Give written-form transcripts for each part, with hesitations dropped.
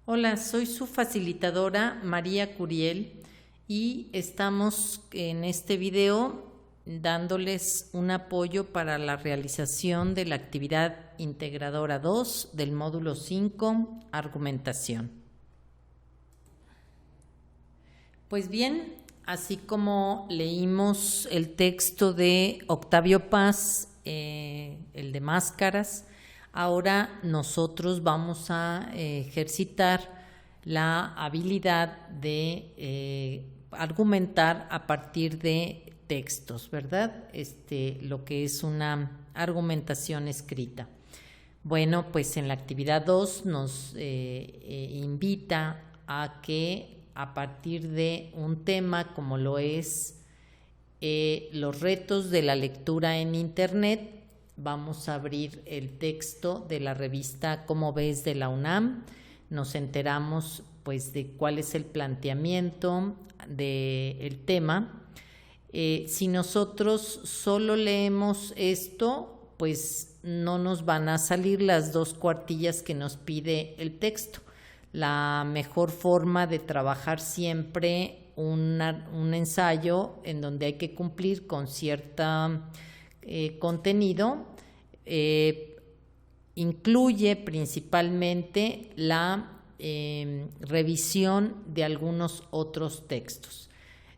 Hola, soy su facilitadora María Curiel y estamos en este video dándoles un apoyo para la realización de la actividad integradora 2 del módulo 5, argumentación. Pues bien, así como leímos el texto de Octavio Paz, el de máscaras, ahora nosotros vamos a ejercitar la habilidad de argumentar a partir de textos, ¿verdad? Lo que es una argumentación escrita. Bueno, pues en la actividad 2 nos invita a que a partir de un tema como lo es los retos de la lectura en Internet, vamos a abrir el texto de la revista Cómo ves de la UNAM. Nos enteramos pues de cuál es el planteamiento del tema. Si nosotros solo leemos esto, pues no nos van a salir las 2 cuartillas que nos pide el texto. La mejor forma de trabajar siempre un ensayo en donde hay que cumplir con cierto contenido incluye principalmente la revisión de algunos otros textos.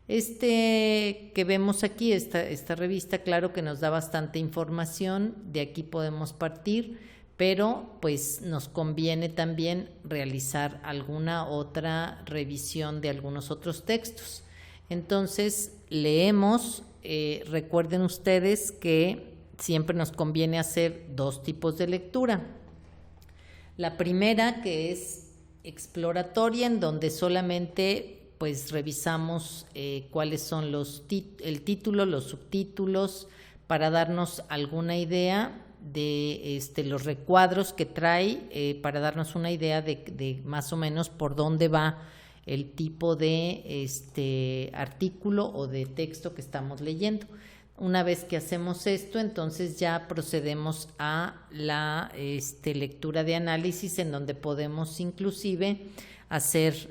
Que vemos aquí, esta revista, claro que nos da bastante información, de aquí podemos partir, pero pues nos conviene también realizar alguna otra revisión de algunos otros textos. Entonces, leemos, recuerden ustedes que siempre nos conviene hacer 2 tipos de lectura. La primera, que es exploratoria, en donde solamente pues revisamos cuáles son el título, los subtítulos, para darnos alguna idea de los recuadros que trae, para darnos una idea de más o menos por dónde va el tipo de artículo o de texto que estamos leyendo. Una vez que hacemos esto, entonces ya procedemos a la lectura de análisis, en donde podemos inclusive hacer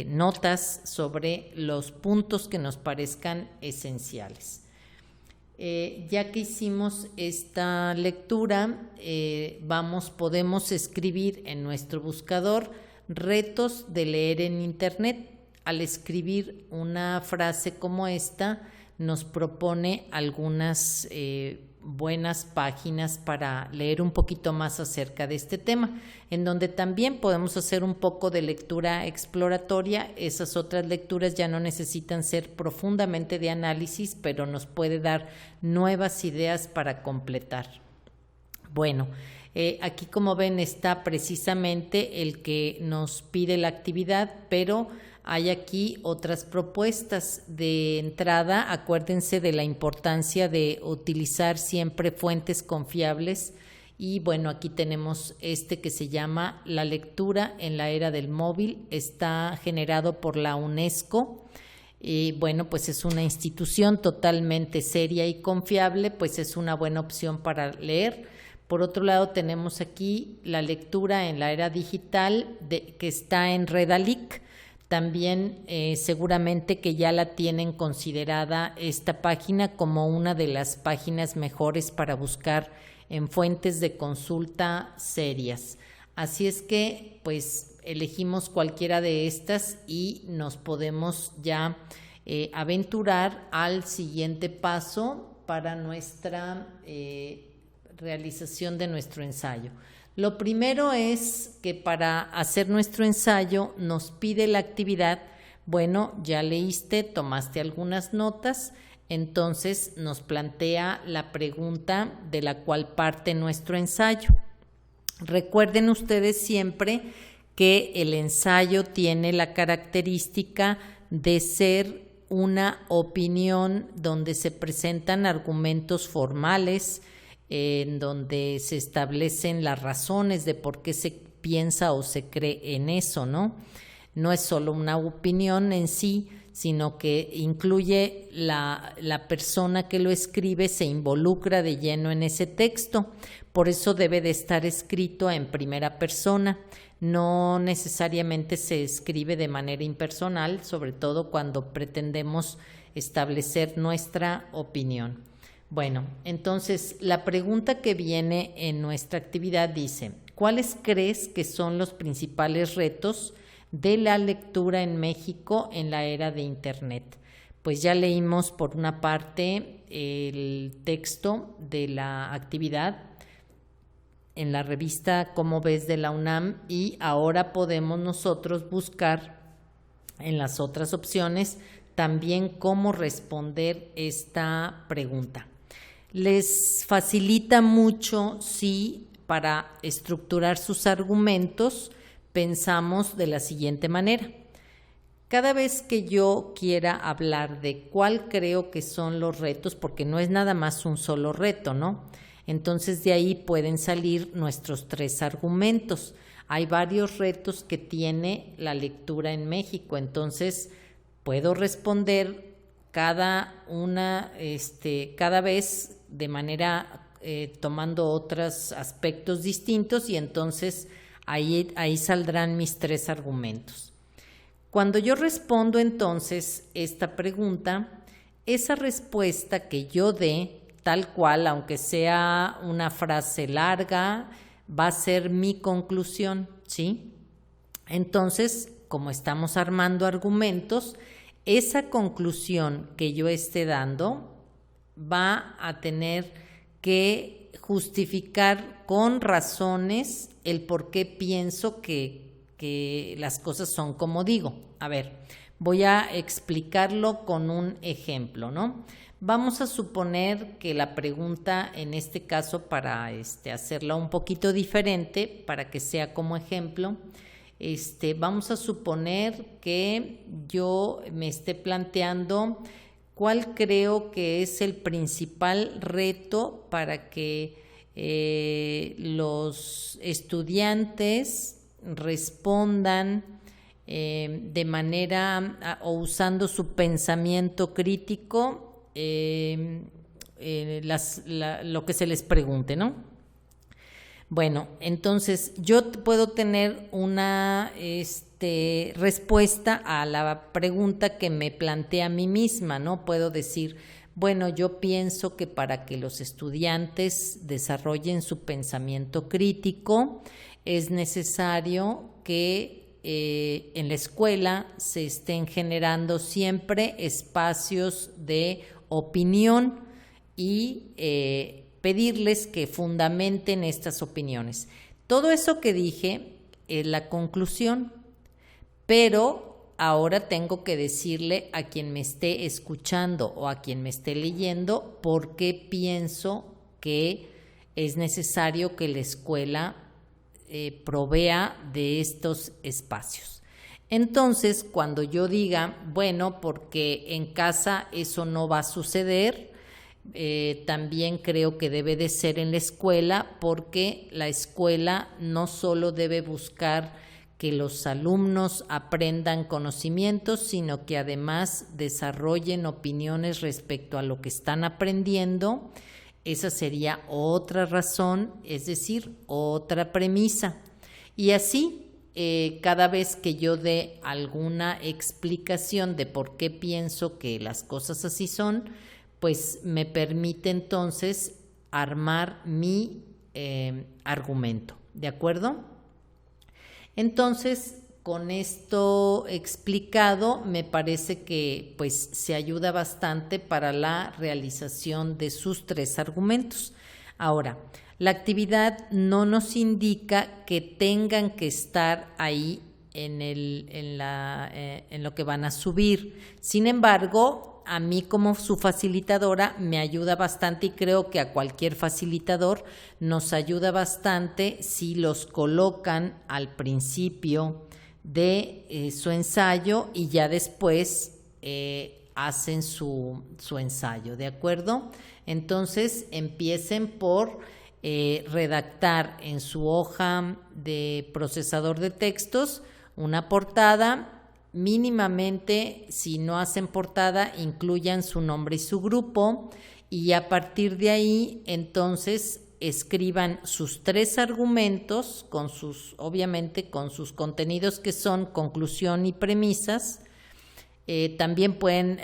notas sobre los puntos que nos parezcan esenciales. Ya que hicimos esta lectura, podemos escribir en nuestro buscador retos de leer en Internet. Al escribir una frase como esta, nos propone algunas buenas páginas para leer un poquito más acerca de este tema, en donde también podemos hacer un poco de lectura exploratoria. Esas otras lecturas ya no necesitan ser profundamente de análisis, pero nos puede dar nuevas ideas para completar. Bueno, aquí como ven está precisamente el que nos pide la actividad, pero hay aquí otras propuestas de entrada. Acuérdense de la importancia de utilizar siempre fuentes confiables. Y bueno, aquí tenemos que se llama La lectura en la era del móvil. Está generado por la UNESCO. Y bueno, pues es una institución totalmente seria y confiable, pues es una buena opción para leer. Por otro lado, tenemos aquí La lectura en la era digital, que está en Redalic. También seguramente que ya la tienen considerada esta página como una de las páginas mejores para buscar en fuentes de consulta serias. Así es que pues elegimos cualquiera de estas y nos podemos ya aventurar al siguiente paso para nuestra realización de nuestro ensayo. Lo primero es que para hacer nuestro ensayo nos pide la actividad. Bueno, ya leíste, tomaste algunas notas, entonces nos plantea la pregunta de la cual parte nuestro ensayo. Recuerden ustedes siempre que el ensayo tiene la característica de ser una opinión donde se presentan argumentos formales, en donde se establecen las razones de por qué se piensa o se cree en eso, ¿no? No es solo una opinión en sí, sino que incluye la persona que lo escribe, se involucra de lleno en ese texto. Por eso debe de estar escrito en primera persona. no necesariamente se escribe de manera impersonal, sobre todo cuando pretendemos establecer nuestra opinión. Bueno, entonces la pregunta que viene en nuestra actividad dice: ¿cuáles crees que son los principales retos de la lectura en México en la era de Internet? Pues ya leímos por una parte el texto de la actividad en la revista Cómo ves de la UNAM, y ahora podemos nosotros buscar en las otras opciones también cómo responder esta pregunta. Les facilita mucho si para estructurar sus argumentos pensamos de la siguiente manera. Cada vez que yo quiera hablar de cuál creo que son los retos, porque no es nada más un solo reto, ¿no? Entonces de ahí pueden salir nuestros 3 argumentos. Hay varios retos que tiene la lectura en México, entonces puedo responder cada vez de manera tomando otros aspectos distintos, y entonces ahí saldrán mis 3 argumentos. Cuando yo respondo entonces esta pregunta, esa respuesta que yo dé, tal cual, aunque sea una frase larga, va a ser mi conclusión, ¿sí? Entonces, como estamos armando argumentos, esa conclusión que yo esté dando va a tener que justificar con razones el por qué pienso que las cosas son como digo. A ver, voy a explicarlo con un ejemplo, ¿no? Vamos a suponer que la pregunta, en este caso, para hacerla un poquito diferente, para que sea como ejemplo, vamos a suponer que yo me esté planteando cuál creo que es el principal reto para que los estudiantes respondan de manera o usando su pensamiento crítico lo que se les pregunte, ¿no? Bueno, entonces yo puedo tener una respuesta a la pregunta que me plantea a mí misma, ¿no? Puedo decir, bueno, yo pienso que para que los estudiantes desarrollen su pensamiento crítico es necesario que en la escuela se estén generando siempre espacios de opinión y pedirles que fundamenten estas opiniones. Todo eso que dije es la conclusión, pero ahora tengo que decirle a quien me esté escuchando o a quien me esté leyendo por qué pienso que es necesario que la escuela provea de estos espacios. Entonces, cuando yo diga, bueno, porque en casa eso no va a suceder, también creo que debe de ser en la escuela, porque la escuela no solo debe buscar que los alumnos aprendan conocimientos, sino que además desarrollen opiniones respecto a lo que están aprendiendo. Esa sería otra razón, es decir, otra premisa. Y así, cada vez que yo dé alguna explicación de por qué pienso que las cosas así son, pues me permite entonces armar mi argumento, ¿de acuerdo? Entonces, con esto explicado, me parece que pues se ayuda bastante para la realización de sus 3 argumentos. Ahora, la actividad no nos indica que tengan que estar ahí en lo que van a subir. Sin embargo, a mí como su facilitadora me ayuda bastante, y creo que a cualquier facilitador nos ayuda bastante si los colocan al principio de su ensayo y ya después hacen su ensayo, ¿de acuerdo? Entonces empiecen por redactar en su hoja de procesador de textos una portada. Mínimamente, si no hacen portada, incluyan su nombre y su grupo, y a partir de ahí entonces escriban sus 3 argumentos obviamente con sus contenidos, que son conclusión y premisas. También pueden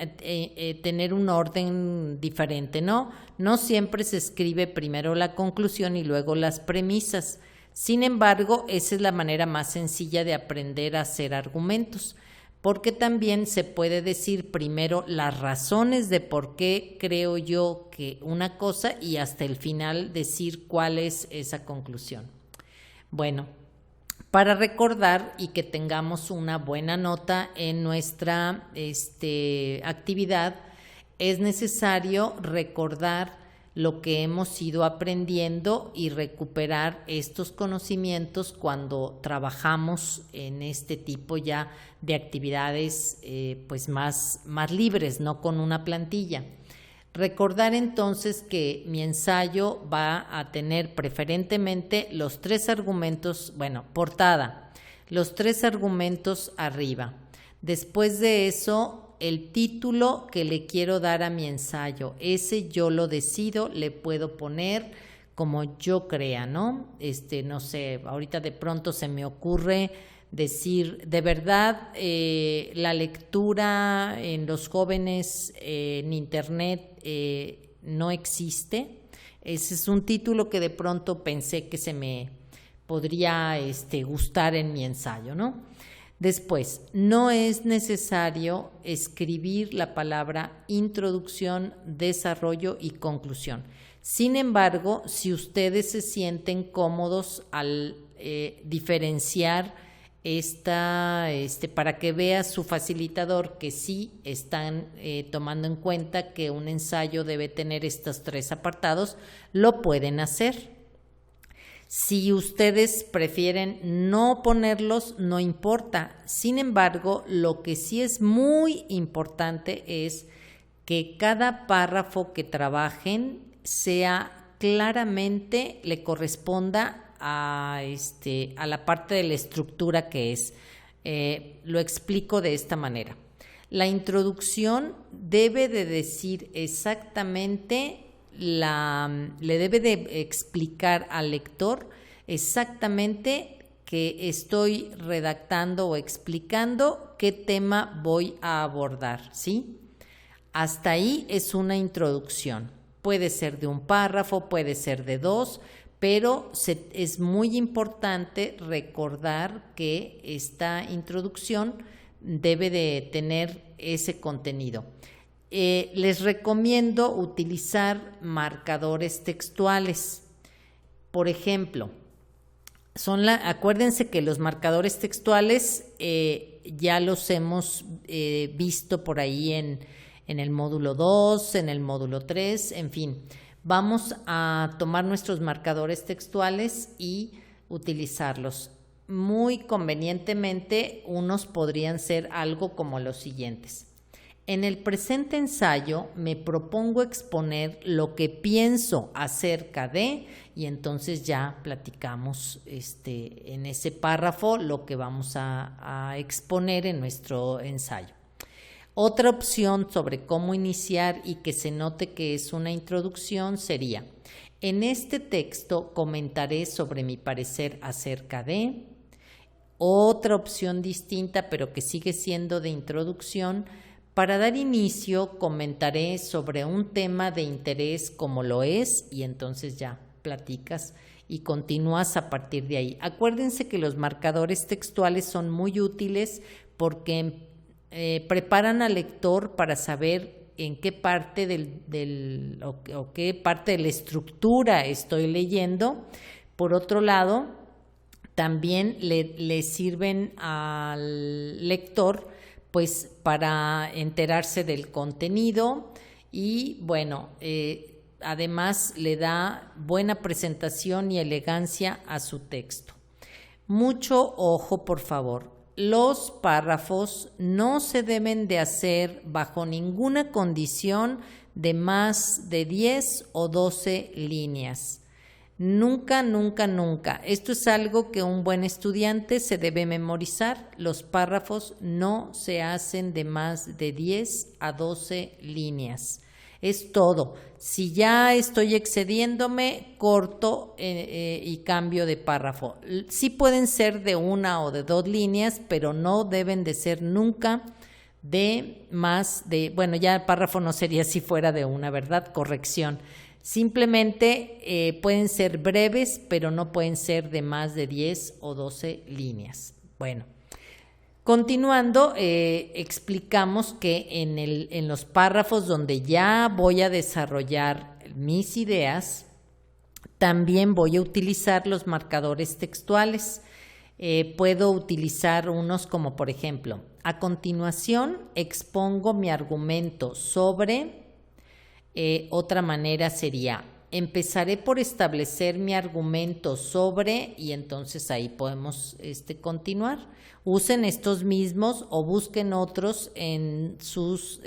tener un orden diferente, ¿no? No siempre se escribe primero la conclusión y luego las premisas. Sin embargo, esa es la manera más sencilla de aprender a hacer argumentos, porque también se puede decir primero las razones de por qué creo yo que una cosa y hasta el final decir cuál es esa conclusión. Bueno, para recordar y que tengamos una buena nota en nuestra actividad, es necesario recordar lo que hemos ido aprendiendo y recuperar estos conocimientos cuando trabajamos en este tipo ya de actividades pues más libres, no con una plantilla. Recordar entonces que mi ensayo va a tener preferentemente los 3 argumentos, portada, los 3 argumentos arriba. Después de eso, el título que le quiero dar a mi ensayo, ese yo lo decido, le puedo poner como yo crea, ¿no? No sé, ahorita de pronto se me ocurre decir, de verdad, la lectura en los jóvenes en internet no existe. Ese es un título que de pronto pensé que se me podría gustar en mi ensayo, ¿no? Después, no es necesario escribir la palabra introducción, desarrollo y conclusión. Sin embargo, si ustedes se sienten cómodos al diferenciar para que vea su facilitador que sí están tomando en cuenta que un ensayo debe tener estos 3 apartados, lo pueden hacer. Si ustedes prefieren no ponerlos, no importa. Sin embargo, lo que sí es muy importante es que cada párrafo que trabajen sea claramente, le corresponda a la parte de la estructura que es. Lo explico de esta manera. La introducción debe de decir exactamente, le debe de explicar al lector exactamente que estoy redactando o explicando qué tema voy a abordar, ¿sí? Hasta ahí es una introducción. Puede ser de un párrafo, puede ser de 2, pero es muy importante recordar que esta introducción debe de tener ese contenido. Les recomiendo utilizar marcadores textuales. Por ejemplo, acuérdense que los marcadores textuales ya los hemos visto por ahí en el módulo 2, en el módulo 3, en fin. Vamos a tomar nuestros marcadores textuales y utilizarlos. Muy convenientemente, unos podrían ser algo como los siguientes. En el presente ensayo me propongo exponer lo que pienso acerca de, y entonces ya platicamos en ese párrafo lo que vamos a exponer en nuestro ensayo. Otra opción sobre cómo iniciar y que se note que es una introducción sería: en este texto comentaré sobre mi parecer acerca de. Otra opción distinta, pero que sigue siendo de introducción: para dar inicio comentaré sobre un tema de interés como lo es, y entonces ya platicas y continúas a partir de ahí. Acuérdense que los marcadores textuales son muy útiles porque preparan al lector para saber en qué parte qué parte de la estructura estoy leyendo. Por otro lado, también le sirven al lector pues para enterarse del contenido y además le da buena presentación y elegancia a su texto. Mucho ojo, por favor. Los párrafos no se deben de hacer bajo ninguna condición de más de 10 o 12 líneas. Nunca, nunca, nunca. Esto es algo que un buen estudiante se debe memorizar. Los párrafos no se hacen de más de 10 a 12 líneas. Es todo. Si ya estoy excediéndome, corto y cambio de párrafo. Sí pueden ser de 1 o de 2 líneas, pero no deben de ser nunca de más de, bueno, ya el párrafo no sería si fuera de 1, ¿verdad? Corrección. Simplemente pueden ser breves, pero no pueden ser de más de 10 o 12 líneas. Bueno, continuando, explicamos que en los párrafos donde ya voy a desarrollar mis ideas, también voy a utilizar los marcadores textuales. Puedo utilizar unos como, por ejemplo, a continuación expongo mi argumento sobre... otra manera sería, empezaré por establecer mi argumento sobre, y entonces ahí podemos continuar. Usen estos mismos o busquen otros en sus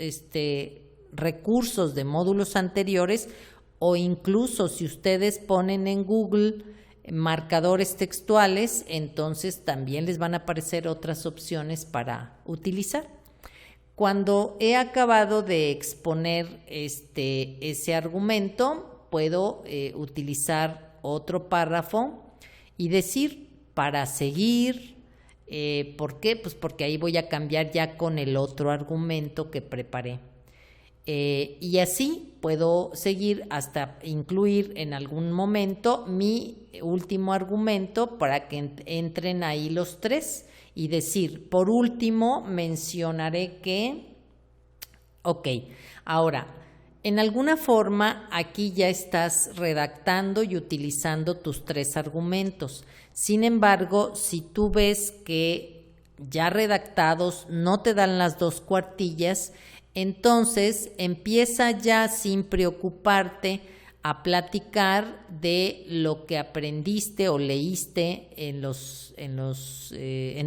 recursos de módulos anteriores, o incluso si ustedes ponen en Google marcadores textuales, entonces también les van a aparecer otras opciones para utilizar. Cuando he acabado de exponer ese argumento, puedo utilizar otro párrafo y decir para seguir. ¿Por qué? Pues porque ahí voy a cambiar ya con el otro argumento que preparé. Y así puedo seguir hasta incluir en algún momento mi último argumento para que entren ahí los 3. Y decir, por último, mencionaré que, ok, ahora, en alguna forma aquí ya estás redactando y utilizando tus 3 argumentos. Sin embargo, si tú ves que ya redactados no te dan las 2 cuartillas, entonces empieza ya sin preocuparte a platicar de lo que aprendiste o leíste en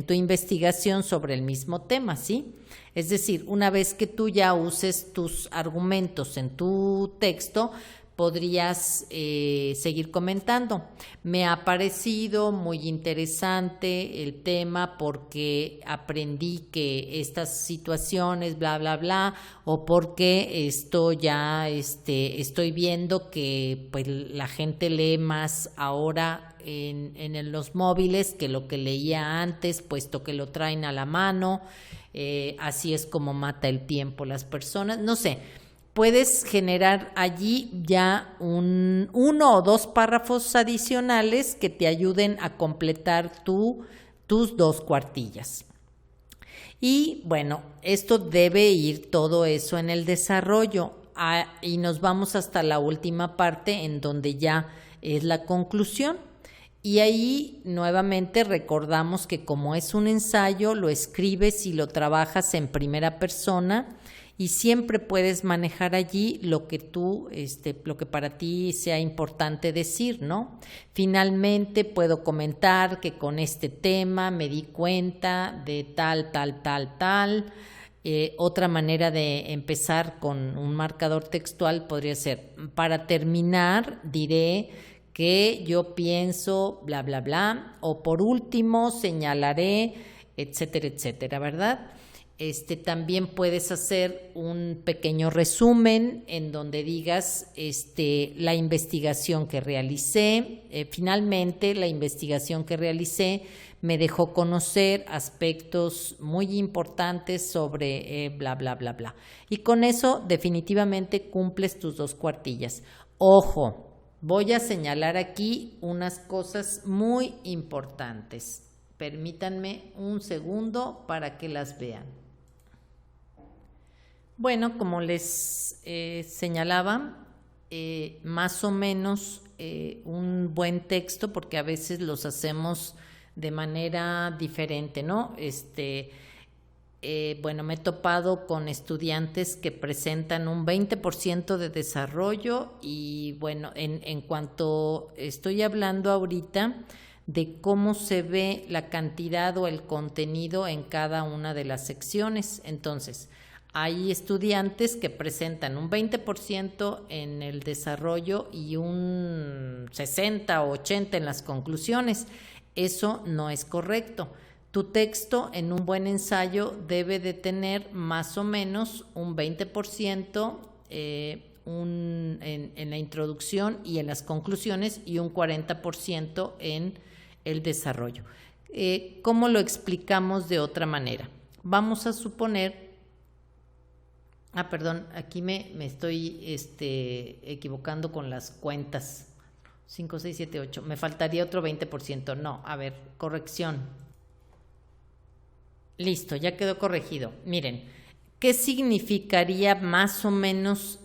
tu investigación sobre el mismo tema, ¿sí? Es decir, una vez que tú ya uses tus argumentos en tu texto, podrías seguir comentando. Me ha parecido muy interesante el tema porque aprendí que estas situaciones, bla, bla, bla, o porque esto ya estoy viendo que pues, la gente lee más ahora en los móviles que lo que leía antes, puesto que lo traen a la mano. Así es como mata el tiempo las personas. No sé. Puedes generar allí ya 1 o 2 párrafos adicionales que te ayuden a completar tus 2 cuartillas. Y bueno, esto debe ir todo eso en el desarrollo y nos vamos hasta la última parte en donde ya es la conclusión. Y ahí nuevamente recordamos que como es un ensayo, lo escribes y lo trabajas en primera persona. Y siempre puedes manejar allí lo que lo que para ti sea importante decir, ¿no? Finalmente puedo comentar que con este tema me di cuenta de tal. Otra manera de empezar con un marcador textual podría ser, para terminar, diré que yo pienso bla, bla, bla, o por último señalaré, etcétera, etcétera, ¿verdad? También puedes hacer un pequeño resumen en donde digas la investigación que realicé. Finalmente, la investigación que realicé me dejó conocer aspectos muy importantes sobre bla, bla, bla, bla. Y con eso definitivamente cumples tus 2 cuartillas. Ojo, voy a señalar aquí unas cosas muy importantes. Permítanme un segundo para que las vean. Bueno, como les señalaba, más o menos un buen texto, porque a veces los hacemos de manera diferente, ¿no? Bueno, me he topado con estudiantes que presentan un 20% de desarrollo y bueno, en cuanto estoy hablando ahorita de cómo se ve la cantidad o el contenido en cada una de las secciones. Entonces, hay estudiantes que presentan un 20% en el desarrollo y un 60 o 80 en las conclusiones. Eso no es correcto. Tu texto en un buen ensayo debe de tener más o menos un 20% en la introducción y en las conclusiones y un 40% en el desarrollo. ¿Cómo lo explicamos de otra manera? Vamos a suponer, perdón, aquí me estoy equivocando con las cuentas. 5, 6, 7, 8. Me faltaría otro 20%. No, a ver, corrección. Listo, ya quedó corregido. Miren, ¿qué significaría más o menos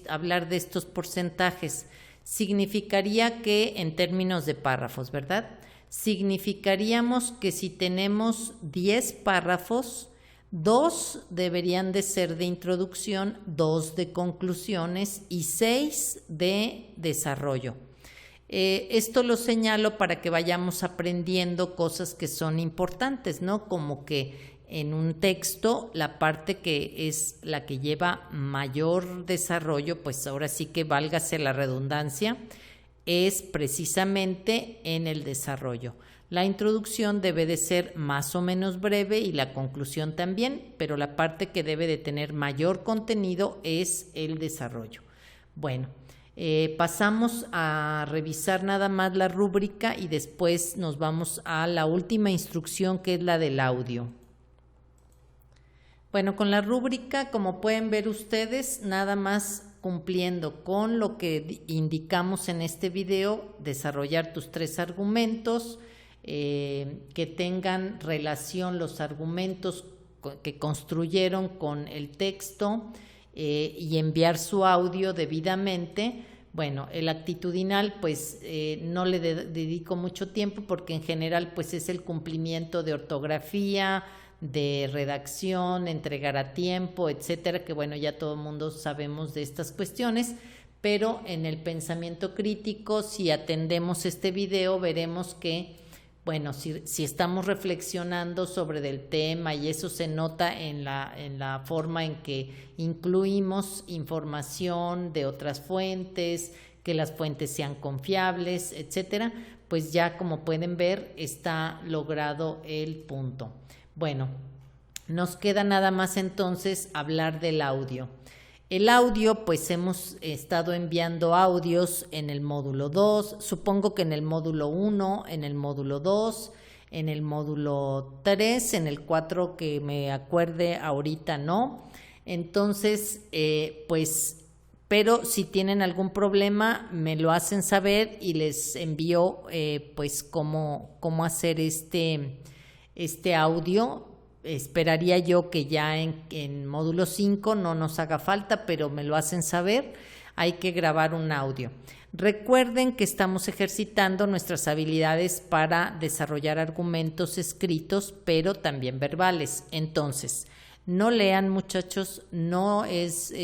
hablar de estos porcentajes? Significaría que en términos de párrafos, ¿verdad? Significaríamos que si tenemos 10 párrafos, 2 deberían de ser de introducción, 2 de conclusiones y 6 de desarrollo. Esto lo señalo para que vayamos aprendiendo cosas que son importantes, ¿no? Como que en un texto la parte que es la que lleva mayor desarrollo, pues ahora sí que válgase la redundancia, es precisamente en el desarrollo. La introducción debe de ser más o menos breve y la conclusión también, pero la parte que debe de tener mayor contenido es el desarrollo. Bueno, pasamos a revisar nada más la rúbrica y después nos vamos a la última instrucción, que es la del audio. Bueno, con la rúbrica, como pueden ver ustedes, nada más cumpliendo con lo que indicamos en este video, desarrollar tus 3 argumentos, que tengan relación los argumentos que construyeron con el texto, y enviar su audio debidamente. Bueno, el actitudinal pues no le dedico mucho tiempo porque en general pues es el cumplimiento de ortografía, de redacción, entregar a tiempo, etcétera, que bueno, ya todo el mundo sabemos de estas cuestiones, pero en el pensamiento crítico, si atendemos este video, veremos que bueno, si estamos reflexionando sobre el tema, y eso se nota en la forma en que incluimos información de otras fuentes, que las fuentes sean confiables, etcétera, pues ya como pueden ver está logrado el punto. Bueno, nos queda nada más entonces hablar del audio. El audio, pues hemos estado enviando audios en el módulo 2, supongo que en el módulo 1, en el módulo 2, en el módulo 3, en el 4 que me acuerde ahorita no. Entonces, pues, pero si tienen algún problema me lo hacen saber y les envío pues cómo hacer este audio. Esperaría yo que ya en módulo 5 no nos haga falta, pero me lo hacen saber. Hay que grabar un audio. Recuerden que estamos ejercitando nuestras habilidades para desarrollar argumentos escritos, pero también verbales. Entonces, no lean, muchachos, no es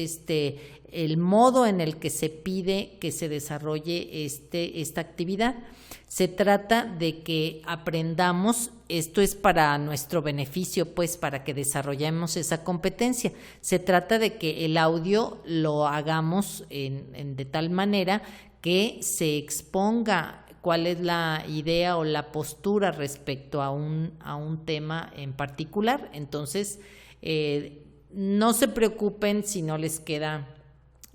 el modo en el que se pide que se desarrolle esta actividad. Se trata de que aprendamos, esto es para nuestro beneficio, pues para que desarrollemos esa competencia. Se trata de que el audio lo hagamos de tal manera que se exponga cuál es la idea o la postura respecto a un tema en particular. Entonces, no se preocupen si no les queda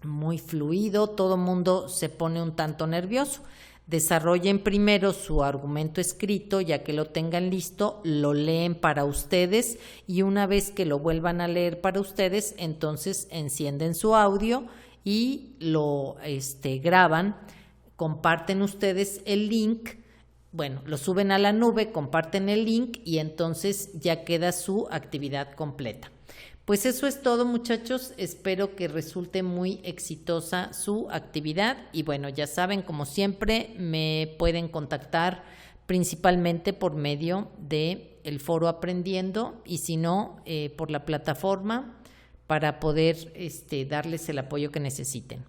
muy fluido, todo mundo se pone un tanto nervioso. Desarrollen primero su argumento escrito, ya que lo tengan listo, lo leen para ustedes y una vez que lo vuelvan a leer para ustedes, entonces encienden su audio y lo graban, comparten ustedes el link, bueno, lo suben a la nube, comparten el link y entonces ya queda su actividad completa. Pues eso es todo, muchachos, espero que resulte muy exitosa su actividad y bueno, ya saben, como siempre, me pueden contactar principalmente por medio del foro Aprendiendo y si no, por la plataforma para poder darles el apoyo que necesiten.